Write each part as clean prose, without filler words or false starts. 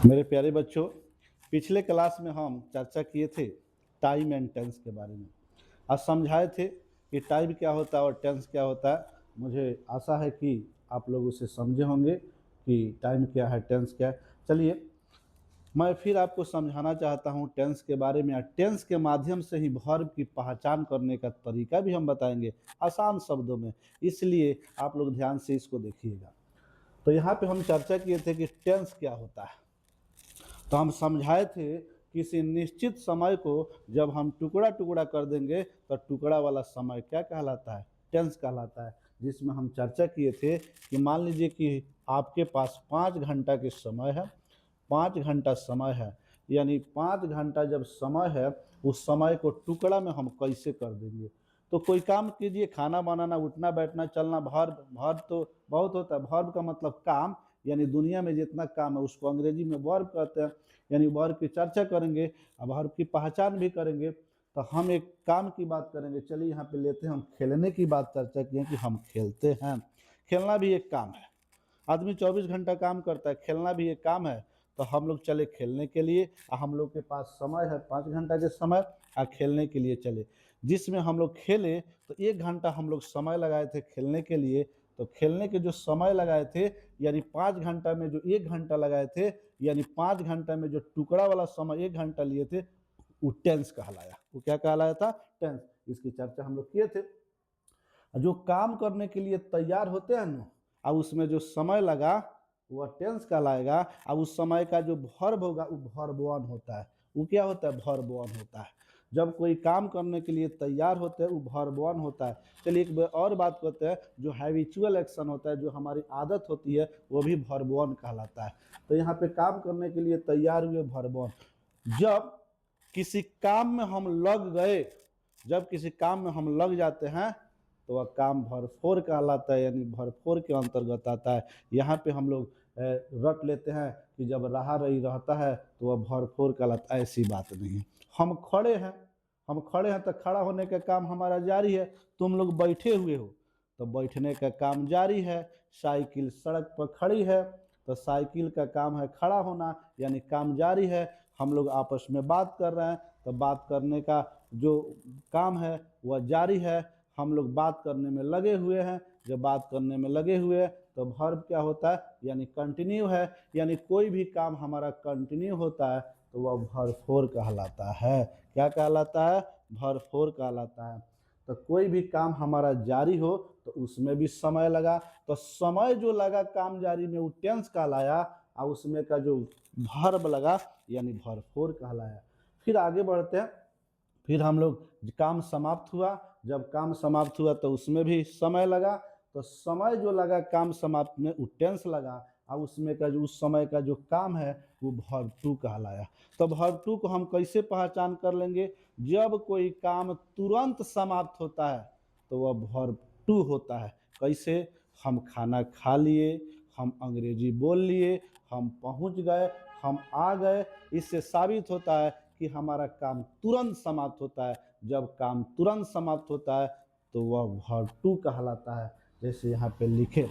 मेरे प्यारे बच्चों, पिछले क्लास में हम चर्चा किए थे टाइम एंड टेंस के बारे में। आज समझाए थे कि टाइम क्या होता है और टेंस क्या होता है। मुझे आशा है कि आप लोग उसे समझे होंगे कि टाइम क्या है, टेंस क्या है। चलिए, मैं फिर आपको समझाना चाहता हूँ टेंस के बारे में। टेंस के माध्यम से ही वर्ब की पहचान करने का तरीका भी हम बताएंगे आसान शब्दों में, इसलिए आप लोग ध्यान से इसको देखिएगा। तो यहाँ पे हम चर्चा किए थे कि टेंस क्या होता है। तो हम समझाए थे किसी निश्चित समय को जब हम टुकड़ा टुकड़ा कर देंगे तो टुकड़ा वाला समय क्या कहलाता है, टेंस कहलाता है। जिसमें हम चर्चा किए थे कि मान लीजिए कि आपके पास 5 घंटा के समय है, 5 घंटा समय है, यानी 5 घंटा जब समय है उस समय को टुकड़ा में हम कैसे कर देंगे। तो कोई काम कीजिए, खाना बनाना, उठना बैठना चलना, वर्ब वर्ब तो बहुत होता है। वर्ब का मतलब काम, यानी दुनिया में जितना काम है उसको अंग्रेजी में वर्ब कहते हैं। यानी वर्ब की चर्चा करेंगे, अब वर्ब की पहचान भी करेंगे। तो हम एक काम की बात करेंगे। चलिए यहाँ पे लेते हैं, हम खेलने की बात चर्चा किए कि हम खेलते हैं। खेलना भी एक काम है। आदमी 24 घंटा काम करता है, खेलना भी एक काम है। तो हम लोग चले खेलने के लिए, हम लोग के पास समय है 5 घंटा के समय, खेलने के लिए चले। जिसमें हम लोग खेले तो 1 घंटा हम लोग समय लगाए थे खेलने के लिए। तो खेलने के जो समय लगाए थे, यानी 5 घंटा में जो 1 घंटा लगाए थे, यानी 5 घंटा में जो टुकड़ा वाला समय 1 घंटा लिए थे, वो टेंस कहलाया। वो क्या कहलाया था? टेंस। इसकी चर्चा हम लोग किए थे। जो काम करने के लिए तैयार होते हैं ना, और उसमें जो समय लगा वह टेंस कहलाएगा। और उस समय का जो वर्ब होगा वो वर्ब वन होता है। वो क्या होता है? वर्ब वन होता है। जब कोई काम करने के लिए तैयार होते हैं वो वर्ब वन होता है। चलिए एक और बात करते हैं, जो हैबिचुअल एक्शन होता है, जो हमारी आदत होती है, वो भी वर्ब वन कहलाता है। तो यहाँ पे काम करने के लिए तैयार हुए, वर्ब वन। जब किसी काम में हम लग गए, जब किसी काम में हम लग जाते हैं तो वह काम वर्ब फोर कहलाता है, यानी वर्ब फोर के अंतर्गत आता है। यहाँ पे हम लोग रट लेते हैं कि जब रहा रही रहता है तो वह वर्ब फोर कहलाता है। ऐसी बात नहीं है। हम खड़े हैं, हम खड़े हैं तो खड़ा होने का काम हमारा जारी है। तुम लोग बैठे हुए हो तो बैठने का काम जारी है। साइकिल सड़क पर खड़ी है तो साइकिल का काम है खड़ा होना, यानी काम जारी है। हम लोग आपस में बात कर रहे हैं तो बात करने का जो काम है वह जारी है। हम लोग बात करने में लगे हुए हैं, जब बात करने में लगे हुए हैं तो वर्ब क्या होता है? यानी कंटिन्यू है। यानी कोई भी काम हमारा कंटिन्यू होता है तो वह वर्ब फोर कहलाता है। क्या कहलाता है? वर्ब फोर कहलाता है। तो कोई भी काम हमारा जारी हो तो उसमें भी समय लगा, तो समय जो लगा काम जारी में वो टेंस कहलाया, और उसमें का जो वर्ब लगा यानी वर्ब फोर कहलाया। फिर आगे बढ़ते हैं। फिर हम लोग काम समाप्त हुआ, जब काम समाप्त हुआ तो उसमें भी समय लगा। तो समय जो लगा काम समाप्त में वो टेंस लगा, और उसमें का जो उस समय का जो काम है वो वर्ब टू कहलाया। तो वर्ब टू को हम कैसे पहचान कर लेंगे? जब कोई काम तुरंत समाप्त होता है तो वह वर्ब टू होता है। कैसे? हम खाना खा लिए, हम अंग्रेजी बोल लिए, हम पहुंच गए, हम आ गए। इससे साबित होता है कि हमारा काम तुरंत समाप्त होता है। जब काम तुरंत समाप्त होता है तो वह वर्ब टू कहलाता है, जैसे यहाँ पे लिखे।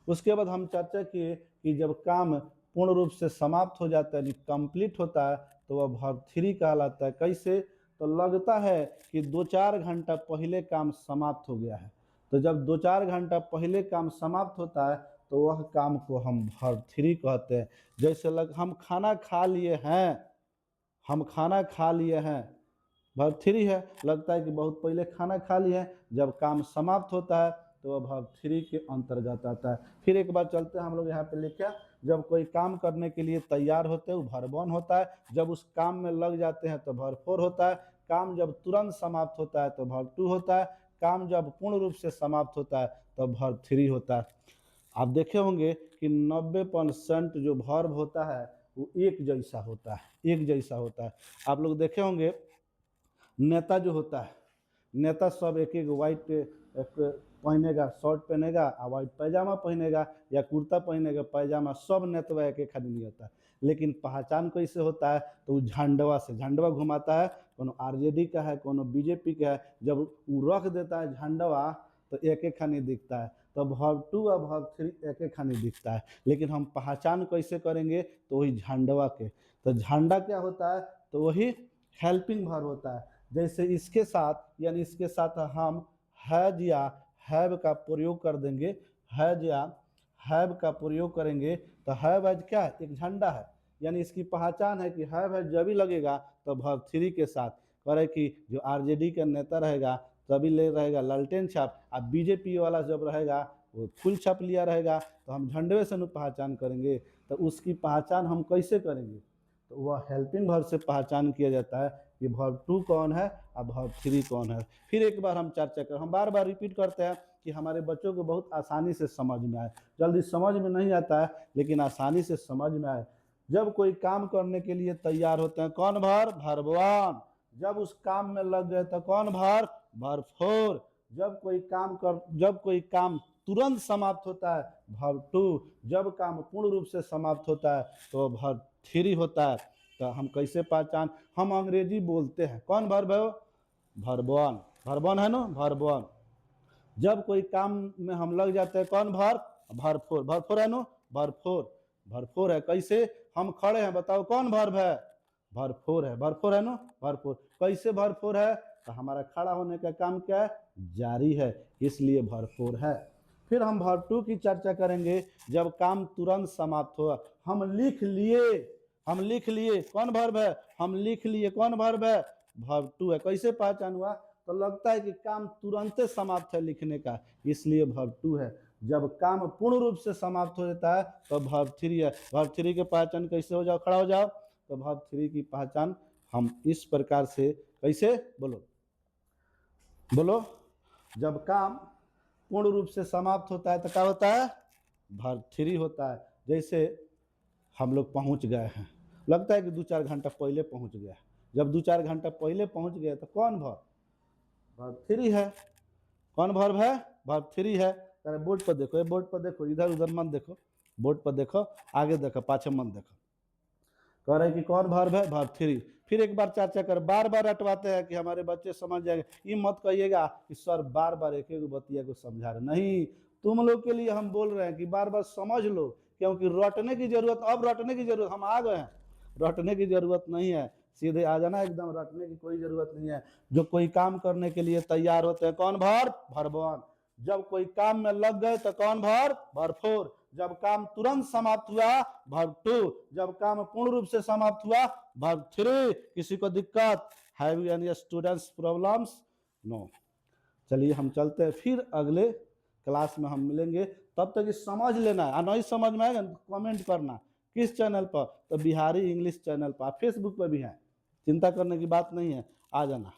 उसके बाद हम चर्चा किए कि जब काम पूर्ण रूप से समाप्त हो जाता है, यानी कंप्लीट होता है, तो वह वर्ब थ्री कहलाता है। कैसे? तो लगता है कि 2-4 घंटा पहले काम समाप्त हो गया है। तो जब 2-4 घंटा पहले काम समाप्त होता है तो वह काम को हम वर्ब थ्री कहते हैं। जैसे हम खाना खा लिए हैं, हम खाना खा लिए हैं, वर्ब थ्री है। लगता है कि बहुत पहले खाना खा लिए हैं, जब काम समाप्त होता है तो वह वर्ब थ्री के अंतर्गत आता है। फिर एक बार चलते हैं, हम लोग यहाँ पे लिखा, जब कोई काम करने के लिए तैयार होते हैं वो वर्ब वन होता है। जब उस काम में लग जाते हैं तो वर्ब फोर होता है। काम जब तुरंत समाप्त होता है तो वर्ब टू होता है। काम जब पूर्ण रूप से समाप्त होता है तो वर्ब थ्री होता है। आप देखे होंगे कि 90% जो वर्ब होता है वो एक जैसा होता है, एक जैसा होता है। आप लोग देखे होंगे नेता जो होता है, नेता सब एक एक वाइट पहनेगा, शर्ट पहनेगा और वाइट पैजामा पहनेगा, या कुर्ता पहनेगा पैजामा, सब नेतवा एक एक आदमी होता है। लेकिन पहचान कैसे होता है? तो वो झंडवा से, झंडवा घुमाता है, कोनो आरजेडी का है, कोनो बीजेपी का है। जब वो रख देता है झंडवा तो एक एक खानी दिखता है। तो वर्ब 2 और वर्ब 3 एक एक खानी दिखता है, लेकिन हम पहचान कैसे करेंगे, तो वही झंडवा के। तो झंडा क्या होता है, तो वही हेल्पिंग वर्ब होता है। जैसे इसके साथ यानी इसके साथ हम हैज या हैव का प्रयोग कर देंगे, हैज या हैव का प्रयोग करेंगे, तो हैव एज क्या है, एक झंडा है, यानी इसकी पहचान है कि हैव जब भी लगेगा तो वर्ब 3 के साथ करे कि जो आरजेडी का नेता रहेगा तभी ले रहेगा लालटेन छाप, और बीजेपी वाला जब रहेगा वो फुल छाप लिया रहेगा, तो हम झंडे से न पहचान करेंगे। तो उसकी पहचान हम कैसे करेंगे, तो वह हेल्पिंग वर्ब से पहचान किया जाता है कि वर्ब 2 कौन है और वर्ब 3 कौन है। फिर एक बार हम चर्चा करें, हम बार बार रिपीट करते हैं कि हमारे बच्चों को बहुत आसानी से समझ में आए। जल्दी समझ में नहीं आता है, लेकिन आसानी से समझ में आए। जब कोई काम करने के लिए तैयार होते हैं, कौन वर्ब, वर्ब 1। जब उस काम में लग गए तो कौन वर्ब, वर्ब 4। जब कोई काम तुरंत समाप्त होता है, वर्ब 2। जब काम पूर्ण रूप से समाप्त होता है तो वर्ब 3 होता है। तो हम कैसे पहचान, हम अंग्रेजी बोलते हैं, कौन वर्ब है, वर्ब 1। वर्ब 1 है ना, वर्ब 1। जब कोई काम में हम लग जाते हैं, कौन वर्ब, वर्ब 4। वर्ब 4 है ना, वर्ब 4। वर्ब 4 है, कैसे हम खड़े हैं, बताओ कौन वर्ब है, वर्ब 4 है। वर्ब 4 है ना, वर्ब 4। कैसे वर्ब 4 है, तो हमारा खड़ा होने का काम क्या है, जारी है, इसलिए वर्ब 4 है। फिर हम वर्ब 2 की चर्चा करेंगे, जब काम तुरंत समाप्त हुआ, हम लिख लिए, कौन वर्ब है, हम लिख लिए, कौन वर्ब है, वर्ब 2 है। कैसे पहचान हुआ, तो लगता है कि काम तुरंत समाप्त है लिखने का, इसलिए वर्ब 2 है। जब काम पूर्ण रूप से समाप्त हो जाता है तो वर्ब 3 है। वर्ब 3 के पहचान कैसे हो जाओ, खड़ा हो जाओ, तो वर्ब 3 की पहचान हम इस प्रकार से, कैसे, बोलो बोलो, जब काम पूर्ण रूप से समाप्त होता है तो क्या होता है, वर्ब 3 होता है। जैसे हम लोग पहुंच गए हैं, लगता है कि 2-4 घंटा पहले पहुंच गया, जब 2-4 घंटा पहले पहुंच गए तो कौन वर्ब, वर्ब 3 है। कौन वर्ब है, वर्ब 3 है। अरे बोर्ड पर देखो, बोर्ड पर देखो, इधर उधर मत देखो, बोर्ड पर देखो, आगे देखो, पाछे मत देखो। कह रहे कि कौन वर्ब है, वर्ब 3। फिर एक बार चर्चा कर, बार बार रटवाते हैं कि हमारे बच्चे समझ जाएंगे। ये मत कहिएगा कि सर बार बार एक एक बतिया को समझा रहे, नहीं, तुम लोग के लिए हम बोल रहे हैं कि बार बार समझ लो, क्योंकि रटने की जरूरत, अब रटने की जरूरत, हम आ गए हैं, रटने की जरूरत नहीं है, सीधे आ जाना एकदम, रटने की कोई जरूरत नहीं है। जो कोई काम करने के लिए तैयार होते हैं, कौन वर्ब, वर्ब 1। जब कोई काम में लग गए तो कौन वर्ब, वर्ब 4। जब काम तुरंत समाप्त हुआ, वर्ब 2। जब काम पूर्ण रूप से समाप्त हुआ, वर्ब 3। किसी को दिक्कत, have you any students problems, no. चलिए हम चलते हैं, फिर अगले क्लास में हम मिलेंगे। तब तक समझ लेना है, नहीं समझ में आएगा कमेंट करना। किस चैनल पर, तो बिहारी इंग्लिश चैनल पर, फेसबुक पर भी है, चिंता करने की बात नहीं है, आ जाना।